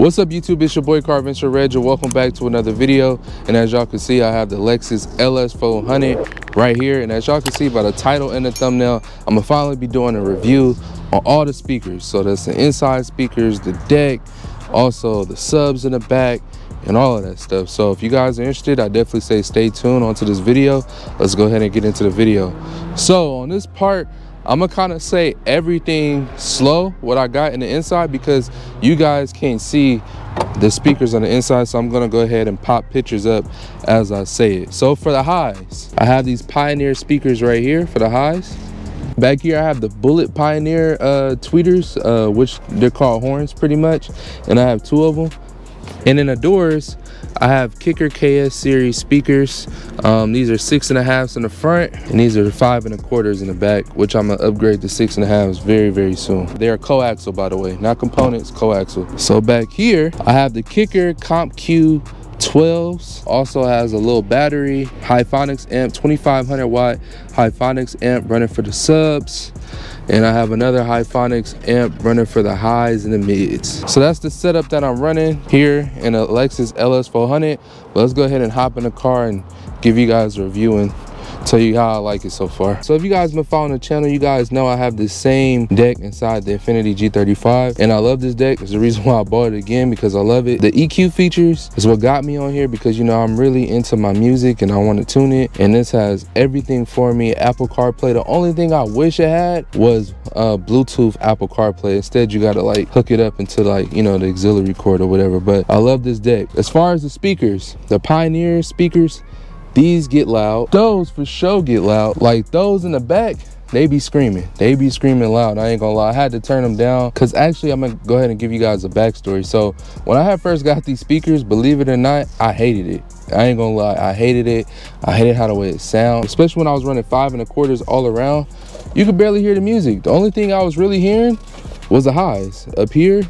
What's up YouTube, it's your boy Car Venture Reg, and welcome back to another video. And as y'all can see, I have the Lexus Ls400 right here, and as y'all can see by the title and the thumbnail, I'm gonna finally be doing a review on all the speakers. So that's the inside speakers, the deck, also the subs in the back, and all of that stuff. So if you guys are interested, I definitely say stay tuned onto this video. Let's go ahead and get into the video. So on this part, I'm gonna kind of say everything slow, what I got in the inside, because you guys can't see the speakers on the inside. So I'm gonna go ahead and pop pictures up as I say it. So for the highs, I have these Pioneer speakers right here for the highs. Back here I have the Bullet Pioneer tweeters, which they're called horns pretty much, and I have two of them. And in the doors, I have Kicker KS series speakers. These are 6.5s in the front, and these are 5 1/4s in the back, which I'm gonna upgrade to 6.5s very soon. They are coaxial, by the way, not components, coaxial. So back here, I have the Kicker Comp Q 12s. Also has a little battery, Hyphonics amp, 2500 watt Hyphonics amp running for the subs. And I have another Hyphonics amp running for the highs and the mids. So that's the setup that I'm running here in a Lexus LS400. But let's go ahead and hop in the car and give you guys a review and tell you how I like it so far. So if you guys been following the channel, you guys know I have the same deck inside the Infiniti G35, and I love this deck. It's the reason why I bought it again, because I love it. The EQ features is what got me on here, because you know I'm really into my music and I want to tune it, and this has everything for me. Apple CarPlay. The only thing I wish it had was Bluetooth Apple CarPlay. Instead you gotta like hook it up into, like, you know, the auxiliary cord or whatever. But I love this deck. As far as the speakers, the Pioneer speakers, these get loud. Those for sure get loud. Like those in the back, they be screaming loud. I ain't gonna lie, I had to turn them down, because actually I'm gonna go ahead and give you guys a backstory. So when I had first got these speakers, believe it or not, I hated it. I ain't gonna lie, I hated it. I hated how the way it sound, especially when I was running 5 1/4s all around. You could barely hear the music. The only thing I was really hearing was the highs up here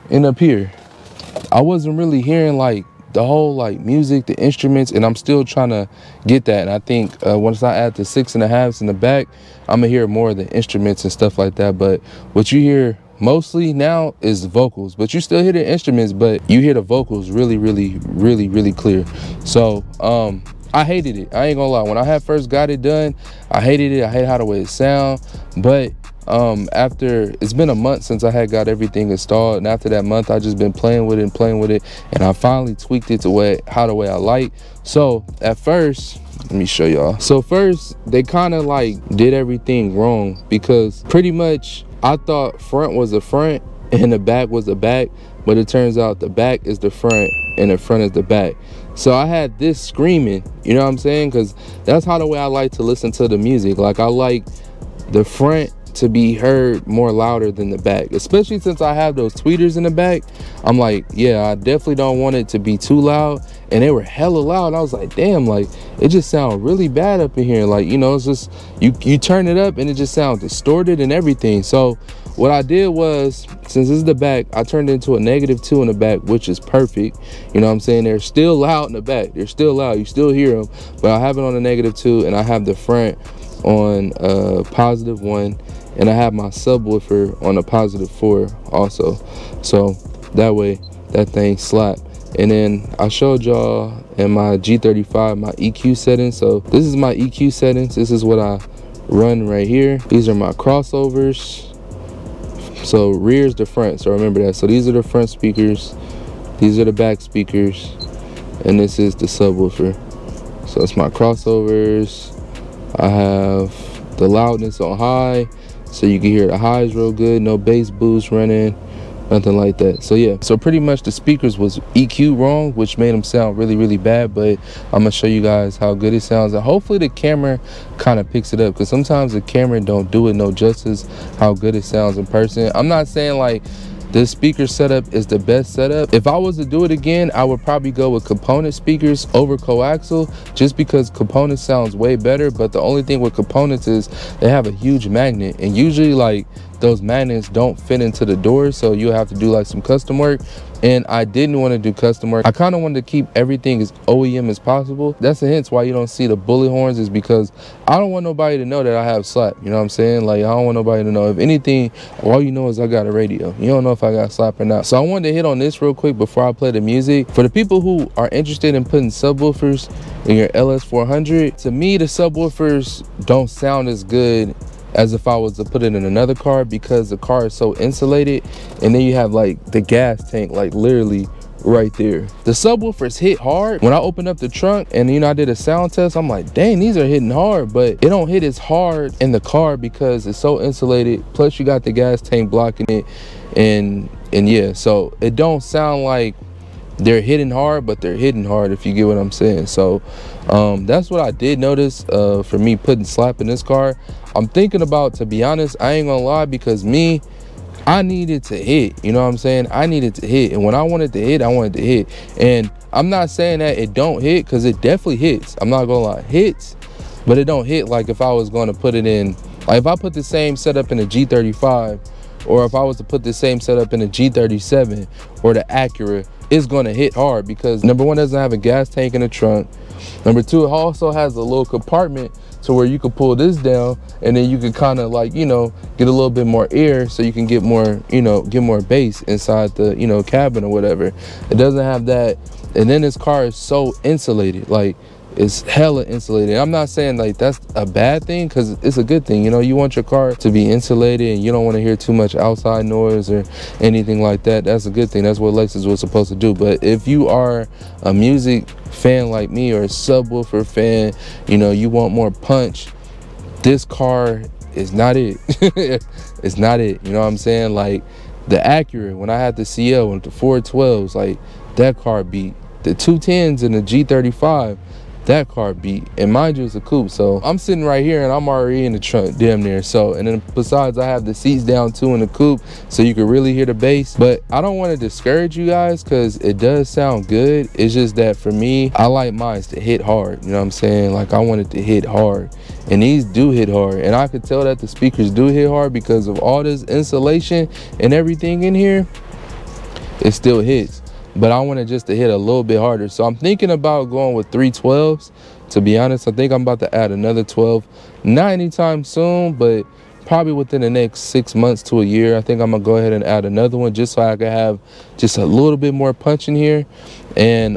and up here. I wasn't really hearing like the whole like music, the instruments, and I'm still trying to get that. And I think once I add the 6.5s in the back, I'm gonna hear more of the instruments and stuff like that. But what you hear mostly now is the vocals, but you still hear the instruments, but you hear the vocals really clear. So I hated it. I ain't gonna lie, when I had first got it done, I hated it. I hate how the way it sound. But after, it's been a month since I had got everything installed, and after that month I just been playing with it, and I finally tweaked it to the way I like. So at first, let me show y'all. So first they kind of like did everything wrong, because pretty much I thought front was the front and the back was the back, but it turns out the back is the front and the front is the back. So I had this screaming, you know what I'm saying, because that's how the way I like to listen to the music. Like I like the front to be heard more louder than the back, especially since I have those tweeters in the back. I'm like, yeah, I definitely don't want it to be too loud, and they were hella loud. I was like, damn, like it just sounds really bad up in here. Like, you know, it's just you turn it up and it just sounds distorted and everything. So what I did was, since this is the back, I turned it into a -2 in the back, which is perfect. You know what I'm saying? They're still loud in the back, they're still loud, you still hear them, but I have it on a -2, and I have the front on +1, and I have my subwoofer on a +4 also, so that way that thing slap. And then I showed y'all in my G35 my EQ settings. So this is my EQ settings. This is what I run right here. These are my crossovers. So rear's the front, so remember that. So these are the front speakers, these are the back speakers, and this is the subwoofer. So it's my crossovers. I have the loudness on high, so you can hear the highs real good, no bass boost running, nothing like that. So yeah, so pretty much the speakers was EQ wrong, which made them sound really bad. But I'm gonna show you guys how good it sounds, and hopefully the camera kind of picks it up, because sometimes the camera don't do it no justice how good it sounds in person. I'm not saying like this speaker setup is the best setup. If I was to do it again, I would probably go with component speakers over coaxial, just because component sounds way better. But the only thing with components is they have a huge magnet, and usually like those magnets don't fit into the doors, so you'll have to do like some custom work. And I didn't want to do custom work. I kind of wanted to keep everything as OEM as possible. That's the hint why you don't see the bullet horns, is because I don't want nobody to know that I have slap. You know what I'm saying? Like, I don't want nobody to know. If anything, all you know is I got a radio. You don't know if I got slap or not. So I wanted to hit on this real quick before I play the music. For the people who are interested in putting subwoofers in your LS400, to me, the subwoofers don't sound as good as if I was to put it in another car, because the car is so insulated, and then you have like the gas tank like literally right there. The subwoofers hit hard. When I opened up the trunk and I did a sound test, I'm like, dang, these are hitting hard, but it don't hit as hard in the car because it's so insulated, plus you got the gas tank blocking it, and yeah, so it don't sound like they're hitting hard, but they're hitting hard, if you get what I'm saying. So that's what I did notice for me putting slap in this car. I'm thinking about, to be honest, I ain't gonna lie, because I needed to hit, you know what I'm saying? I needed to hit, and when I wanted to hit, I wanted to hit. And I'm not saying that it don't hit, because it definitely hits. I'm not gonna lie, it hits, but it don't hit like if I was gonna put it in, like if I put the same setup in a G35, or if I was to put the same setup in a G37 or the Acura, it's gonna hit hard, because number one, it doesn't have a gas tank in the trunk. Number two, it also has a little compartment to where you can pull this down, and then you can kind of like, get a little bit more air, so you can get more, get more bass inside the, cabin or whatever. It doesn't have that. And then this car is so insulated, like it's hella insulated. I'm not saying like that's a bad thing, because it's a good thing. You want your car to be insulated, and you don't want to hear too much outside noise or anything like that. That's a good thing. That's what Lexus was supposed to do. But if you are a music fan like me, or a subwoofer fan, you want more punch, this car is not it. It's not it. You know what I'm saying? Like the Acura, when I had the CL and the 412s, like that car beat. The 210s and the G35, that car beat. And mind you, it's a coupe, so I'm sitting right here and I'm already in the trunk damn near. So, and then besides, I have the seats down too in the coupe, so you can really hear the bass. But I don't want to discourage you guys, because it does sound good. It's just that for me, I like mine to hit hard. You know what I'm saying? Like, I want it to hit hard, and these do hit hard. And I could tell that the speakers do hit hard because of all this insulation and everything in here. It still hits, but I want it just to hit a little bit harder. So I'm thinking about going with 312s. To be honest, I think I'm about to add another 12. Not anytime soon, but probably within the next 6 months to a year. I think I'm gonna go ahead and add another one, just so I can have just a little bit more punch in here. And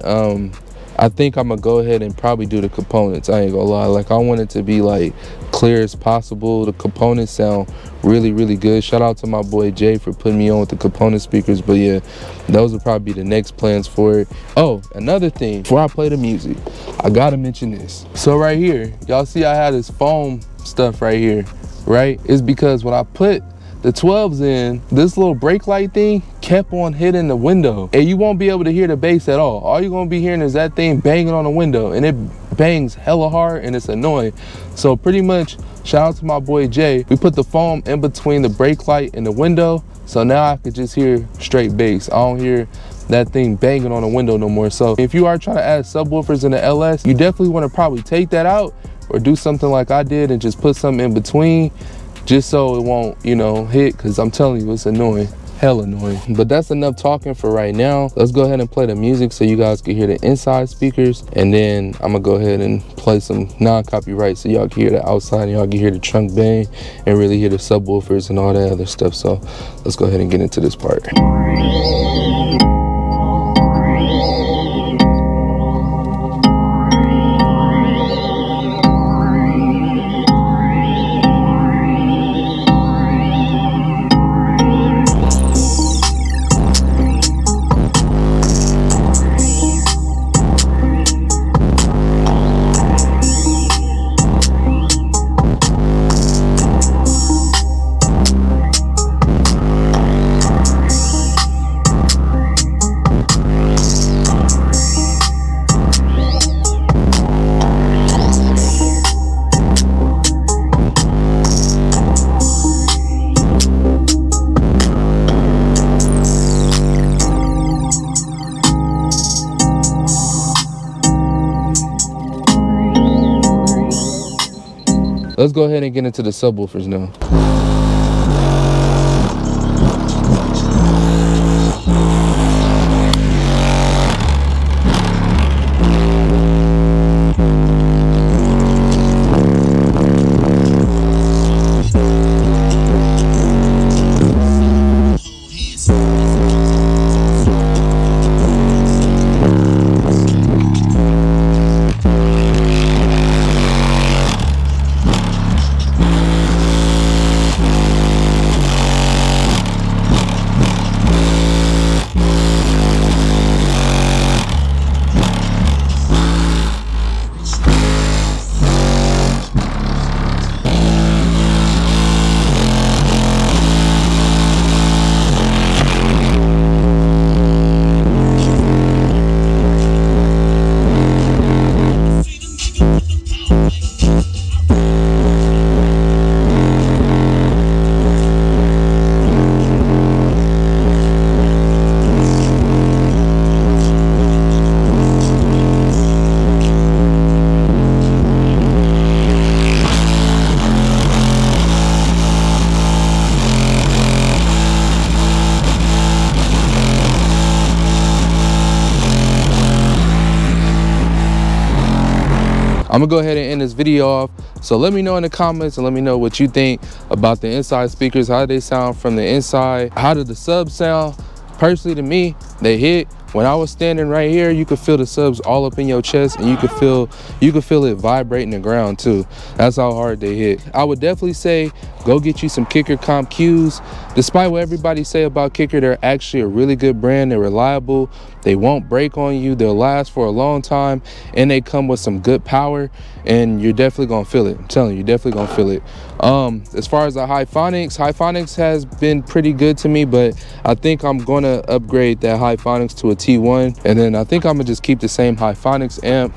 I think I'm gonna go ahead and probably do the components. I ain't gonna lie, like I want it to be like clear as possible. The components sound really, really good. Shout out to my boy Jay for putting me on with the component speakers. But yeah, those will probably be the next plans for it. Oh, another thing, before I play the music, I gotta mention this. So right here, y'all see I had this foam stuff right here, right? It's because when I put the 12s in, this little brake light thing kept on hitting the window, and you won't be able to hear the bass at all. All you're gonna be hearing is that thing banging on the window, and it bangs hella hard, and it's annoying. So pretty much, shout out to my boy Jay, we put the foam in between the brake light and the window, so now I could just hear straight bass. I don't hear that thing banging on the window no more. So if you are trying to add subwoofers in the LS, you definitely want to probably take that out, or do something like I did and just put something in between, just so it won't, hit, because I'm telling you, it's annoying. Hell annoying. But that's enough talking for right now. Let's go ahead and play the music so you guys can hear the inside speakers, and then I'm gonna go ahead and play some non-copyright so y'all can hear the outside, and y'all can hear the trunk bang and really hear the subwoofers and all that other stuff. So let's go ahead and get into this part. Let's go ahead and get into the subwoofers now. I'm gonna go ahead and end this video off. So let me know in the comments and let me know what you think about the inside speakers. How do they sound from the inside? How did the subs sound? Personally, to me, they hit. When I was standing right here, you could feel the subs all up in your chest, and you could feel it vibrating the ground too. That's how hard they hit. I would definitely say go get you some Kicker Comp Qs. Despite what everybody say about Kicker, they're actually a really good brand. They're reliable. They won't break on you. They'll last for a long time, and they come with some good power, and you're definitely gonna feel it. I'm telling you, you're definitely gonna feel it. As far as the Hyphonics has been pretty good to me, but I think I'm gonna upgrade that Hyphonics to a T1, and then I think I'm gonna just keep the same Hyphonics amp.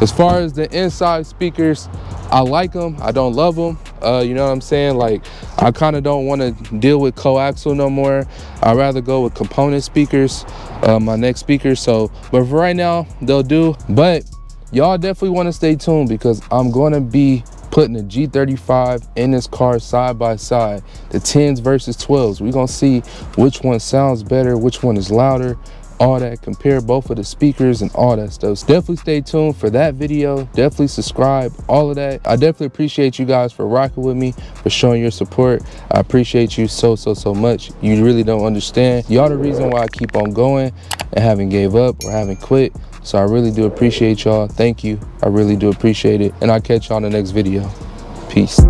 As far as the inside speakers, I like them. I don't love them. You know what I'm saying? Like, I kind of don't want to deal with coaxial no more. I'd rather go with component speakers, my next speaker. So, but for right now, they'll do. But y'all definitely want to stay tuned, because I'm going to be putting a G35 in this car side by side, the 10s versus 12s. We're going to see which one sounds better, which one is louder, all that, compare both of the speakers and all that stuff. So definitely stay tuned for that video. Definitely subscribe, all of that. I definitely appreciate you guys for rocking with me, for showing your support. I appreciate you so much. You really don't understand. Y'all the reason why I keep on going and haven't gave up or haven't quit. So I really do appreciate y'all. Thank you. I really do appreciate it. And I'll catch y'all in the next video. Peace.